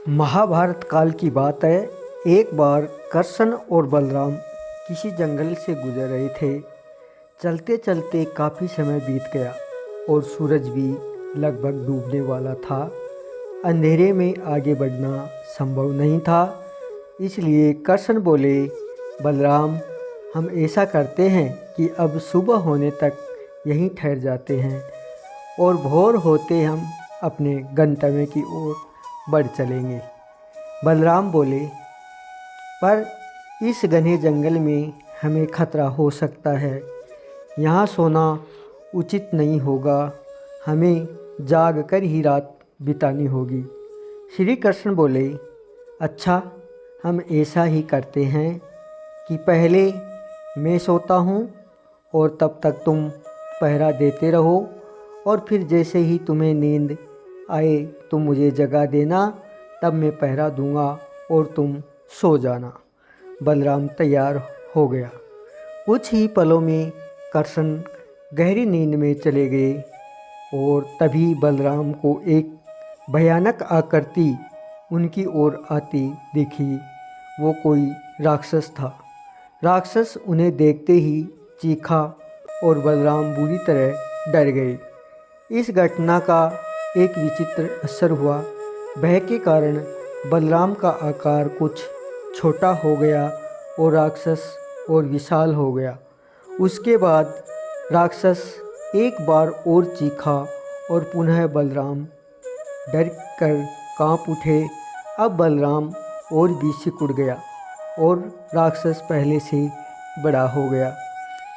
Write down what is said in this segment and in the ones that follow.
महाभारत काल की बात है। एक बार कृष्ण और बलराम किसी जंगल से गुजर रहे थे। चलते चलते काफ़ी समय बीत गया और सूरज भी लगभग डूबने वाला था। अंधेरे में आगे बढ़ना संभव नहीं था, इसलिए कृष्ण बोले, बलराम, हम ऐसा करते हैं कि अब सुबह होने तक यहीं ठहर जाते हैं और भोर होते हम अपने गंतव्य की ओर बढ़ चलेंगे। बलराम बोले, पर इस घने जंगल में हमें खतरा हो सकता है। यहाँ सोना उचित नहीं होगा, हमें जाग कर ही रात बितानी होगी। श्री कृष्ण बोले, अच्छा, हम ऐसा ही करते हैं कि पहले मैं सोता हूँ और तब तक तुम पहरा देते रहो, और फिर जैसे ही तुम्हें नींद आए तुम मुझे जगा देना, तब मैं पहरा दूंगा और तुम सो जाना। बलराम तैयार हो गया। कुछ ही पलों में कृष्ण गहरी नींद में चले गए और तभी बलराम को एक भयानक आकृति उनकी ओर आती दिखी। वो कोई राक्षस था। राक्षस उन्हें देखते ही चीखा और बलराम बुरी तरह डर गए। इस घटना का एक विचित्र असर हुआ। भय के कारण बलराम का आकार कुछ छोटा हो गया और राक्षस और विशाल हो गया। उसके बाद राक्षस एक बार और चीखा और पुनः बलराम डर कर कांप उठे। अब बलराम और भी सिकुड़ गया और राक्षस पहले से बड़ा हो गया।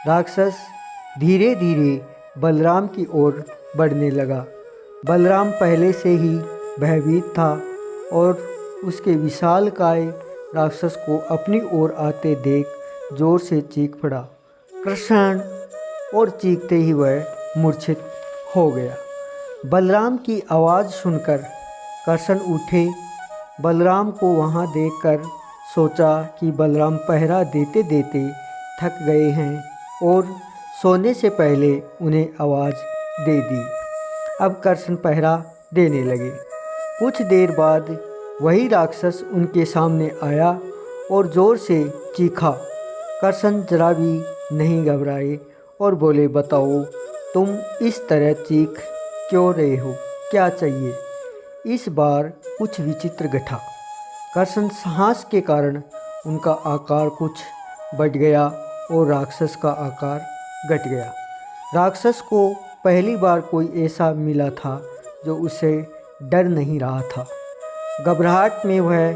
राक्षस धीरे धीरे बलराम की ओर बढ़ने लगा। बलराम पहले से ही भयभीत था और उसके विशालकाय राक्षस को अपनी ओर आते देख जोर से चीख पड़ा, कृष्ण, और चीखते ही वह मूर्छित हो गया। बलराम की आवाज़ सुनकर कृष्ण उठे। बलराम को वहाँ देखकर सोचा कि बलराम पहरा देते देते थक गए हैं और सोने से पहले उन्हें आवाज़ दे दी। अब कृष्ण पहरा देने लगे। कुछ देर बाद वही राक्षस उनके सामने आया और ज़ोर से चीखा। कृष्ण जरा भी नहीं घबराए और बोले, बताओ, तुम इस तरह चीख क्यों रहे हो, क्या चाहिए? इस बार कुछ विचित्र घटा। कृष्ण साहस के कारण उनका आकार कुछ बढ़ गया और राक्षस का आकार घट गया। राक्षस को पहली बार कोई ऐसा मिला था जो उसे डर नहीं रहा था। घबराहट में वह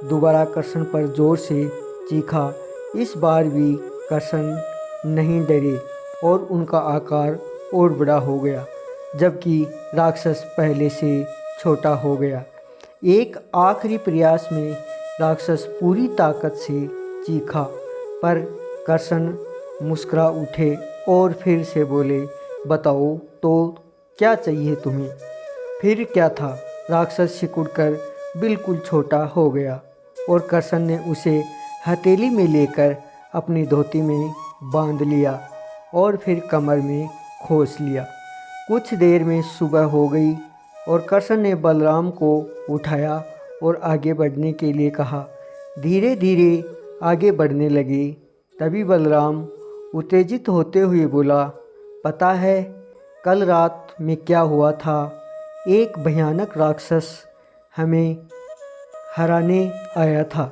दोबारा कृष्ण पर जोर से चीखा। इस बार भी कृष्ण नहीं डरे और उनका आकार और बड़ा हो गया, जबकि राक्षस पहले से छोटा हो गया। एक आखिरी प्रयास में राक्षस पूरी ताकत से चीखा, पर कृष्ण मुस्कुरा उठे और फिर से बोले, बताओ तो क्या चाहिए तुम्हें? फिर क्या था, राक्षस सिकुड़कर बिल्कुल छोटा हो गया और कृष्ण ने उसे हथेली में लेकर अपनी धोती में बांध लिया और फिर कमर में खोस लिया। कुछ देर में सुबह हो गई और कृष्ण ने बलराम को उठाया और आगे बढ़ने के लिए कहा। धीरे धीरे आगे बढ़ने लगे। तभी बलराम उत्तेजित होते हुए बोला, पता है कल रात में क्या हुआ था? एक भयानक राक्षस हमें हराने आया था।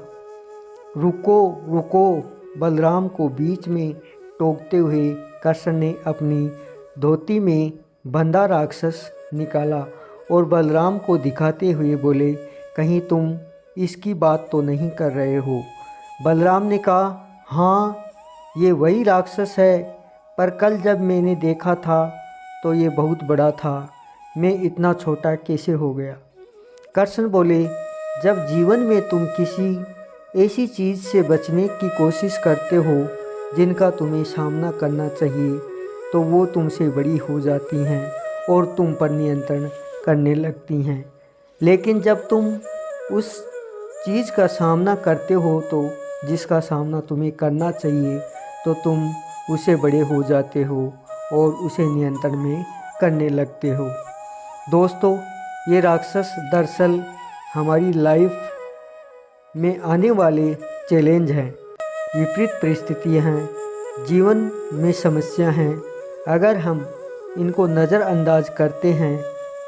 रुको रुको, बलराम को बीच में टोकते हुए कृष्ण ने अपनी धोती में बंधा राक्षस निकाला और बलराम को दिखाते हुए बोले, कहीं तुम इसकी बात तो नहीं कर रहे हो? बलराम ने कहा, हाँ, ये वही राक्षस है, पर कल जब मैंने देखा था तो ये बहुत बड़ा था, मैं इतना छोटा कैसे हो गया? कृष्ण बोले, जब जीवन में तुम किसी ऐसी चीज़ से बचने की कोशिश करते हो जिनका तुम्हें सामना करना चाहिए, तो वो तुमसे बड़ी हो जाती हैं और तुम पर नियंत्रण करने लगती हैं। लेकिन जब तुम उस चीज़ का सामना करते हो तो जिसका सामना तुम्हें करना चाहिए, तो तुम उसे बड़े हो जाते हो और उसे नियंत्रण में करने लगते हो। दोस्तों, ये राक्षस दरअसल हमारी लाइफ में आने वाले चैलेंज हैं, विपरीत परिस्थितियां हैं, जीवन में समस्या हैं। अगर हम इनको नज़रअंदाज करते हैं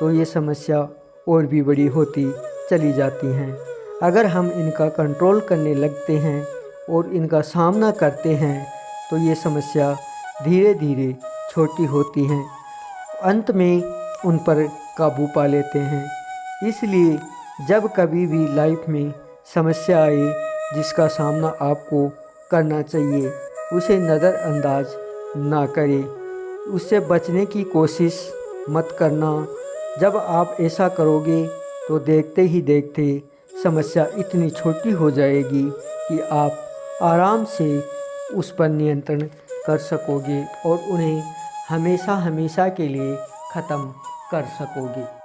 तो ये समस्या और भी बड़ी होती चली जाती हैं। अगर हम इनका कंट्रोल करने लगते हैं और इनका सामना करते हैं तो ये समस्या धीरे धीरे छोटी होती हैं, अंत में उन पर काबू पा लेते हैं। इसलिए जब कभी भी लाइफ में समस्या आए जिसका सामना आपको करना चाहिए, उसे नज़रअंदाज ना करें, उससे बचने की कोशिश मत करना। जब आप ऐसा करोगे तो देखते ही देखते समस्या इतनी छोटी हो जाएगी कि आप आराम से उस पर नियंत्रण कर सकोगे और उन्हें हमेशा हमेशा के लिए ख़त्म कर सकोगे।